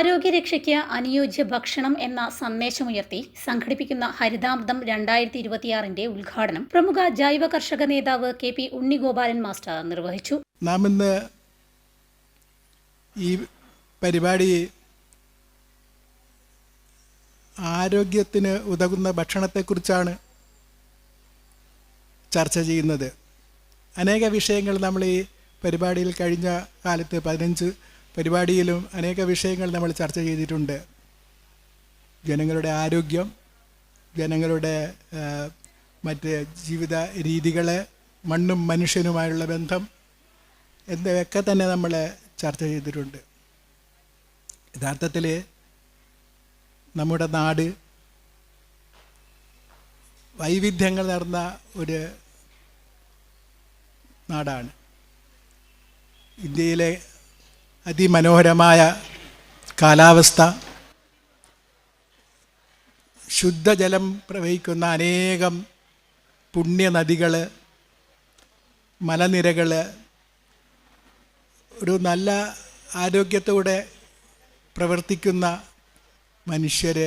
ആരോഗ്യരക്ഷയ്ക്ക് അനുയോജ്യ ഭക്ഷണം എന്ന സന്ദേശമുയർത്തി സംഘടിപ്പിക്കുന്ന ഹരിതാമൃതം 2026 ഉദ്ഘാടനം പ്രമുഖ ജൈവ കർഷക നേതാവ് KP ഉണ്ണിഗോപാലൻ മാസ്റ്റർ നിർവഹിച്ചു. നാം ഇന്ന് ഈ പരിപാടി ആരോഗ്യത്തിന് ഉതകുന്ന ഭക്ഷണത്തെക്കുറിച്ചാണ് ചർച്ച ചെയ്യുന്നത്. അനേക വിഷയങ്ങൾ നമ്മൾ ഈ പരിപാടിയിൽ കഴിഞ്ഞ കാലത്ത് 15 പരിപാടിയിലും അനേക വിഷയങ്ങൾ നമ്മൾ ചർച്ച ചെയ്തിട്ടുണ്ട്. ജനങ്ങളുടെ ആരോഗ്യം, ജനങ്ങളുടെ മറ്റ് ജീവിത രീതികൾ, മണ്ണും മനുഷ്യനുമായുള്ള ബന്ധം എന്നിവയൊക്കെ തന്നെ നമ്മൾ ചർച്ച ചെയ്തിട്ടുണ്ട്. യഥാർത്ഥത്തിൽ നമ്മുടെ നാട് വൈവിധ്യങ്ങൾ നിറഞ്ഞ ഒരു നാടാണ്. ഇന്ത്യയിലെ അതിമനോഹരമായ കാലാവസ്ഥ, ശുദ്ധജലം പ്രവഹിക്കുന്ന അനേകം പുണ്യനദികൾ, മലനിരകൾ, ഒരു നല്ല ആരോഗ്യത്തോടെ പ്രവർത്തിക്കുന്ന മനുഷ്യർ,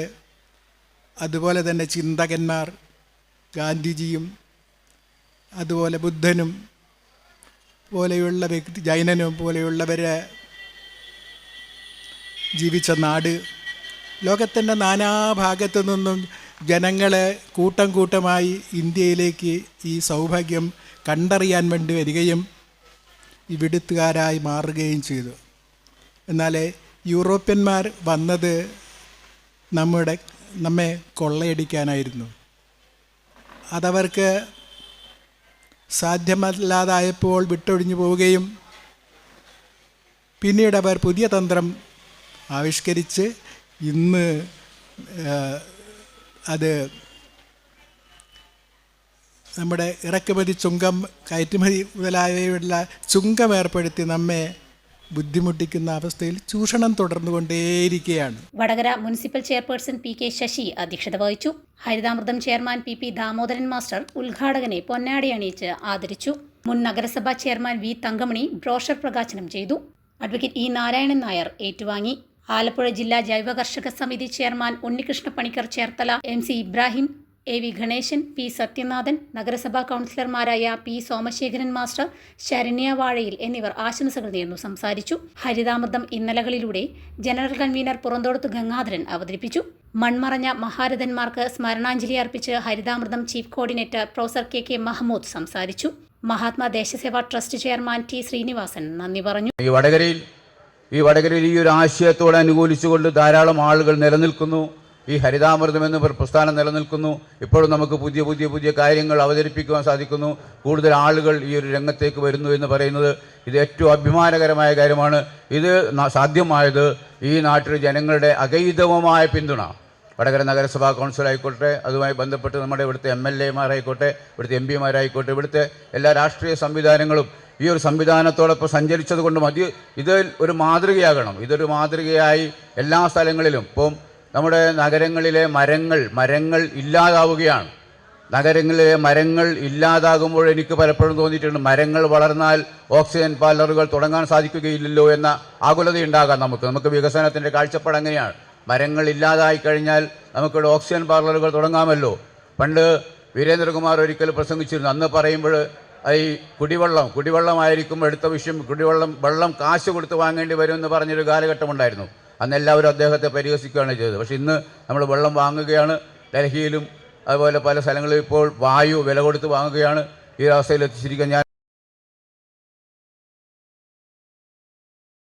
അതുപോലെ തന്നെ ചിന്തകന്മാർ, ഗാന്ധിജിയും അതുപോലെ ബുദ്ധനും പോലെയുള്ള വ്യക്തി, ജൈനനും പോലെയുള്ളവരെ ജീവിച്ച നാട്. ലോകത്തിൻ്റെ നാനാഭാഗത്തു നിന്നും ജനങ്ങളെ കൂട്ടം കൂട്ടമായി ഇന്ത്യയിലേക്ക് ഈ സൗഭാഗ്യം കണ്ടറിയാൻ വേണ്ടി വരികയും ഇവിടുത്തുകാരായി മാറുകയും ചെയ്തു. എന്നാൽ യൂറോപ്യന്മാർ വന്നത് നമ്മെ കൊള്ളയടിക്കാനായിരുന്നു. അതവർക്ക് സാധ്യമല്ലാതായപ്പോൾ വിട്ടൊഴിഞ്ഞു പോവുകയും പിന്നീട് അവർ പുതിയ തന്ത്രം ആവിഷ്കരിച്ച് ഇന്ന് അത് നമ്മുടെ ഇറക്കുമതി ചുങ്കം, കയറ്റുമതി മുതലായവയുള്ള ചുങ്കം ഏർപ്പെടുത്തി നമ്മെ ബുദ്ധിമുട്ടിക്കുന്ന അവസ്ഥയിൽ ചൂഷണം തുടർന്നുകൊണ്ടേയിരിക്കുകയാണ്. Vadakara municipal chairperson PK Sasi അധ്യക്ഷത വഹിച്ചു. Harithamritham chairman PP Damodaran master ഉദ്ഘാടകനെ പൊന്നാടി അണിയിച്ച് ആദരിച്ചു. മുൻ നഗരസഭാ ചെയർമാൻ V തങ്കമണി ബ്രോഷർ പ്രകാശനം ചെയ്തു. അഡ്വക്കേറ്റ് E നാരായണൻ നായർ ഏറ്റുവാങ്ങി. ആലപ്പുഴ ജില്ലാ ജൈവ കർഷക സമിതി chairman Unnikrishna Panicker Cherthala, MC Ibrahim, AV Ganesan, P Sathyanathan, നഗരസഭാ കൗൺസിലർമാരായ P സോമശേഖരൻ മാസ്റ്റർ, ശരണ്യ വാഴയിൽ എന്നിവർ ആശംസകൾ നേർന്നു സംസാരിച്ചു. ഹരിതാമൃതം ഇന്നലകളിലൂടെ ജനറൽ കൺവീനർ പുറന്തോടത്ത് ഗംഗാധരൻ അവതരിപ്പിച്ചു. മൺമറഞ്ഞ മഹാരഥന്മാർക്ക് സ്മരണാഞ്ജലി അർപ്പിച്ച് Harithamritham chief coordinator professor KK Mahmood സംസാരിച്ചു. Mahatma Deshaseva trust chairman T Srinivasan നന്ദി പറഞ്ഞു. ഈ വടകരയിൽ ഈ ഒരു ആശയത്തോടെ അനുകൂലിച്ചുകൊണ്ട് ധാരാളം ആളുകൾ നിലനിൽക്കുന്നു. ഈ ഹരിതാമൃതം എന്ന പ്രസ്ഥാനം നിലനിൽക്കുന്നു. ഇപ്പോഴും നമുക്ക് പുതിയ കാര്യങ്ങൾ അവതരിപ്പിക്കുവാൻ സാധിക്കുന്നു. കൂടുതൽ ആളുകൾ ഈ ഒരു രംഗത്തേക്ക് വരുന്നു എന്ന് പറയുന്നത് ഇത് ഏറ്റവും അഭിമാനകരമായ കാര്യമാണ്. ഇത് സാധ്യമായത് ഈ നാട്ടിലെ ജനങ്ങളുടെ അകൈതവമായ പിന്തുണ, വടകര നഗരസഭാ കൗൺസിൽ ആയിക്കോട്ടെ, അതുമായി ബന്ധപ്പെട്ട് നമ്മുടെ ഇവിടുത്തെ MLA മാരായിക്കോട്ടെ, ഇവിടുത്തെ MP മാരായിക്കോട്ടെ, ഇവിടുത്തെ എല്ലാ രാഷ്ട്രീയ സംവിധാനങ്ങളും ഈ ഒരു സംവിധാനത്തോടൊപ്പം സഞ്ചരിച്ചത് കൊണ്ട് മതി. ഇത് ഒരു മാതൃകയാകണം. ഇതൊരു മാതൃകയായി എല്ലാ സ്ഥലങ്ങളിലും. ഇപ്പം നമ്മുടെ നഗരങ്ങളിലെ മരങ്ങൾ ഇല്ലാതാവുകയാണ്. നഗരങ്ങളിലെ മരങ്ങൾ ഇല്ലാതാകുമ്പോൾ എനിക്ക് പലപ്പോഴും തോന്നിയിട്ടുണ്ട്, മരങ്ങൾ വളർന്നാൽ ഓക്സിജൻ പാർലറുകൾ തുടങ്ങാൻ സാധിക്കുകയില്ലല്ലോ എന്ന ആകുലതയുണ്ടാകാം. നമുക്ക് വികസനത്തിൻ്റെ കാഴ്ചപ്പാട് അങ്ങനെയാണ്. മരങ്ങൾ ഇല്ലാതായി കഴിഞ്ഞാൽ നമുക്കിവിടെ ഓക്സിജൻ പാർലറുകൾ തുടങ്ങാമല്ലോ. പണ്ട് വീരേന്ദ്രകുമാർ ഒരിക്കൽ പ്രസംഗിച്ചിരുന്നു. അന്ന് പറയുമ്പോൾ ഈ കുടിവെള്ളമായിരിക്കും അടുത്ത വിഷയം. വെള്ളം കാശ് കൊടുത്ത് വാങ്ങേണ്ടി വരുമെന്ന് പറഞ്ഞൊരു കാലഘട്ടമുണ്ടായിരുന്നു. അന്ന് എല്ലാവരും അദ്ദേഹത്തെ പരിഹസിക്കുകയാണ് ചെയ്തത്. പക്ഷേ ഇന്ന് നമ്മൾ വെള്ളം വാങ്ങുകയാണ്. ഡൽഹിയിലും അതുപോലെ പല സ്ഥലങ്ങളിലും ഇപ്പോൾ വായു വില കൊടുത്ത് വാങ്ങുകയാണ്. ഈ അവസ്ഥയിൽ എത്തിച്ചിരിക്കാൻ ഞാൻ